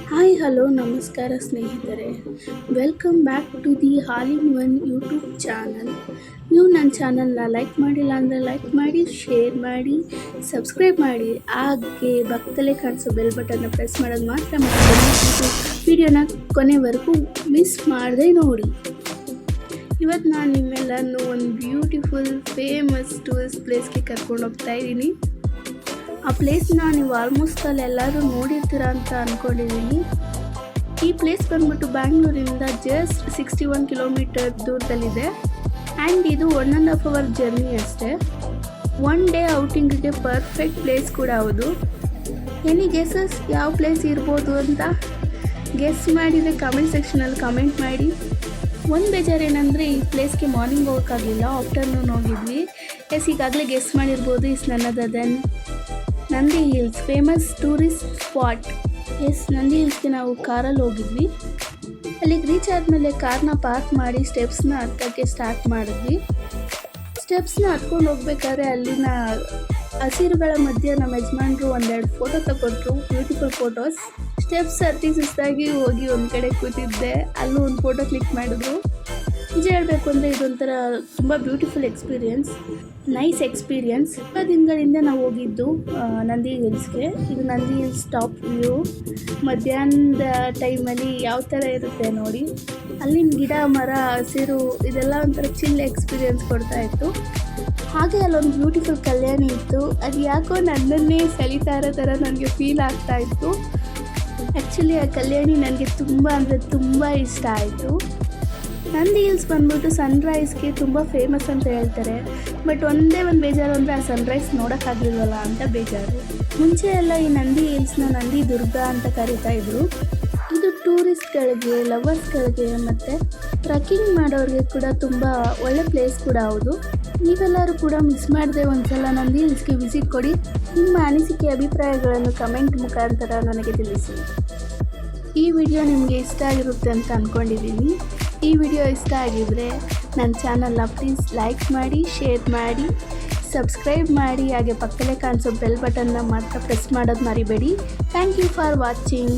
Hi hello ನಮಸ್ಕಾರ ಸ್ನೇಹಿತರೆ. Welcome back to the all in one YouTube channel. ನೀವು ನನ್ನ ಚಾನಲ್ನ ಲೈಕ್ ಮಾಡಿಲ್ಲ ಅಂದರೆ ಲೈಕ್ ಮಾಡಿ, ಶೇರ್ ಮಾಡಿ, ಸಬ್ಸ್ಕ್ರೈಬ್ ಮಾಡಿ, ಹಾಗೆ ಪಕ್ಕದಲ್ಲೇ ಕಾಣಿಸೋ ಬೆಲ್ ಬಟನ್ನ ಪ್ರೆಸ್ ಮಾಡೋದು ಮಾತ್ರ ಮಾಡಿ. ವಿಡಿಯೋನ ಕೊನೆವರೆಗೂ ಮಿಸ್ ಮಾಡದೆ ನೋಡಿ. ಇವತ್ತು ನಾನು ನಿಮ್ಮೆಲ್ಲನೂ ಒಂದು ಬ್ಯೂಟಿಫುಲ್ ಫೇಮಸ್ ಟೂರಿಸ್ಟ್ ಪ್ಲೇಸ್ಗೆ ಕರ್ಕೊಂಡು ಹೋಗ್ತಾ ಇದ್ದೀನಿ. ಆ ಪ್ಲೇಸ್ನ ನೀವು ಆಲ್ಮೋಸ್ಟ್ ಅಲ್ಲಿ ಎಲ್ಲರೂ ನೋಡಿರ್ತೀರ ಅಂತ ಅಂದ್ಕೊಂಡಿದ್ದೀನಿ. ಈ ಪ್ಲೇಸ್ ಬಂದ್ಬಿಟ್ಟು ಬ್ಯಾಂಗ್ಳೂರಿಂದ ಜಸ್ಟ್ 61 ಕಿಲೋಮೀಟರ್ ದೂರದಲ್ಲಿದೆ. ಆ್ಯಂಡ್ ಇದು 1.5 ಅವರ್ ಜರ್ನಿ ಅಷ್ಟೇ. ಒನ್ ಡೇ ಔಟಿಂಗಿಗೆ ಪರ್ಫೆಕ್ಟ್ ಪ್ಲೇಸ್ ಕೂಡ ಹೌದು. ಎನಿ ಗೆಸಸ್ ಯಾವ ಪ್ಲೇಸ್ ಇರ್ಬೋದು ಅಂತ ಗೆಸ್ ಮಾಡಿದರೆ ಕಮೆಂಟ್ ಸೆಕ್ಷನಲ್ಲಿ ಕಮೆಂಟ್ ಮಾಡಿ. ಒಂದು ಬೇಜಾರೇನೆಂದರೆ ಈ ಪ್ಲೇಸ್ಗೆ ಮಾರ್ನಿಂಗ್ ಹೋಗೋಕ್ಕಾಗಲಿಲ್ಲ, ಆಫ್ಟರ್ನೂನ್ ಹೋಗಿದ್ವಿ. ಈಗಾಗಲೇ ಗೆಸ್ ಮಾಡಿರ್ಬೋದು, is none other than Nandi hills, famous tourist spot. Nandi ಹಿಲ್ಸ್ಗೆ ನಾವು ಕಾರಲ್ಲಿ ಹೋಗಿದ್ವಿ. ಅಲ್ಲಿಗೆ ರೀಚ್ ಆದಮೇಲೆ ಕಾರ್ನ ಪಾರ್ಕ್ ಮಾಡಿ ಸ್ಟೆಪ್ಸ್ನ ಹತ್ತೋಕ್ಕೆ ಸ್ಟಾರ್ಟ್ ಮಾಡಿದ್ವಿ. ಸ್ಟೆಪ್ಸ್ನ ಹತ್ಕೊಂಡು ಹೋಗ್ಬೇಕಾದ್ರೆ ಅಲ್ಲಿನ ಹಸಿರುಗಳ ಮಧ್ಯೆ ನಮ್ಮ ಯಜಮಾನ್ರು ಒಂದೆರಡು ಫೋಟೋ ತಗೊಂಡ್ರು, ಬ್ಯೂಟಿಫುಲ್ ಫೋಟೋಸ್. ಸ್ಟೆಪ್ಸ್ ಹತ್ತಿ ಸುಸ್ತಾಗಿ ಹೋಗಿ ಒಂದು ಕಡೆ ಕೂತಿದ್ದೆ, ಅಲ್ಲೂ ಒಂದು ಫೋಟೋ ಕ್ಲಿಕ್ ಮಾಡಿದ್ರು. ನಿಜ ಹೇಳಬೇಕು ಅಂದರೆ ಇದೊಂಥರ ತುಂಬ ಬ್ಯೂಟಿಫುಲ್ ಎಕ್ಸ್ಪೀರಿಯನ್ಸ್, ನೈಸ್ ಎಕ್ಸ್ಪೀರಿಯನ್ಸ್. ದಿನಗಳಿಂದ ನಾವು ಹೋಗಿದ್ದು ನಂದಿ ಹಿಲ್ಸ್ಗೆ. ಇದು ನಂದಿ ಹಿಲ್ಸ್ ಟಾಪ್ ವ್ಯೂ. ಮಧ್ಯಾಹ್ನದ ಟೈಮಲ್ಲಿ ಯಾವ ಥರ ಇರುತ್ತೆ ನೋಡಿ. ಅಲ್ಲಿನ ಗಿಡ ಮರ ಹಸಿರು ಇದೆಲ್ಲ ಒಂಥರ ಚಿಲ್ ಎಕ್ಸ್ಪೀರಿಯನ್ಸ್ ಕೊಡ್ತಾ ಇತ್ತು. ಹಾಗೆ ಅಲ್ಲೊಂದು ಬ್ಯೂಟಿಫುಲ್ ಕಲ್ಯಾಣಿ ಇತ್ತು. ಅದು ಯಾಕೋ ನನ್ನನ್ನೇ ಸೆಳೀತಾ ಇರೋ ಥರ ನನಗೆ ಫೀಲ್ ಆಗ್ತಾ ಇತ್ತು. ಆ್ಯಕ್ಚುಲಿ ಆ ಕಲ್ಯಾಣಿ ನನಗೆ ತುಂಬ ಅಂದರೆ ತುಂಬ ಇಷ್ಟ ಆಯಿತು. ನಂದಿ ಹಿಲ್ಸ್ ಬಂದ್ಬಿಟ್ಟು ಸನ್ರೈಸ್ಗೆ ತುಂಬ ಫೇಮಸ್ ಅಂತ ಹೇಳ್ತಾರೆ. ಬಟ್ ಒಂದೇ ಒಂದು ಬೇಜಾರು ಅಂದರೆ ಆ ಸನ್ರೈಸ್ ನೋಡೋಕ್ಕಾಗಲಿಲ್ವಲ್ಲ ಅಂತ ಬೇಜಾರು. ಮುಂಚೆ ಎಲ್ಲ ಈ ನಂದಿ ಹಿಲ್ಸ್ನ ನಂದಿ ದುರ್ಗ ಅಂತ ಕರೀತಾ ಇದ್ರು. ಇದು ಟೂರಿಸ್ಟ್ಗಳಿಗೆ, ಲವರ್ಸ್ಗಳಿಗೆ ಮತ್ತು ಟ್ರಕ್ಕಿಂಗ್ ಮಾಡೋರಿಗೆ ಕೂಡ ತುಂಬ ಒಳ್ಳೆ ಪ್ಲೇಸ್ ಕೂಡ ಹೌದು. ನೀವೆಲ್ಲರೂ ಕೂಡ ಮಿಸ್ ಮಾಡದೆ ಒಂದ್ಸಲ ನಂದಿ ಹಿಲ್ಸ್ಗೆ ವಿಸಿಟ್ ಕೊಡಿ. ನಿಮ್ಮ ಅನಿಸಿಕೆ ಅಭಿಪ್ರಾಯಗಳನ್ನು ಕಮೆಂಟ್ ಮುಖಾಂತರ ನನಗೆ ತಿಳಿಸಿ. ಈ ವಿಡಿಯೋ ನಿಮಗೆ ಇಷ್ಟ ಆಗಿರುತ್ತೆ ಅಂತ ಅಂದ್ಕೊಂಡಿದ್ದೀನಿ. ಈ ವಿಡಿಯೋ ಇಷ್ಟ ಆಗಿದ್ದರೆ ನನ್ನ ಚಾನಲ್ನ ಪ್ಲೀಸ್ ಲೈಕ್ ಮಾಡಿ, ಶೇರ್ ಮಾಡಿ, ಸಬ್ಸ್ಕ್ರೈಬ್ ಮಾಡಿ, ಹಾಗೆ ಪಕ್ಕದಲ್ಲೇ ಕಾಣಿಸೋ ಬೆಲ್ ಬಟನ್ನ ಮಾತ್ರ ಪ್ರೆಸ್ ಮಾಡೋದು ಮರಿಬೇಡಿ. Thank you for watching.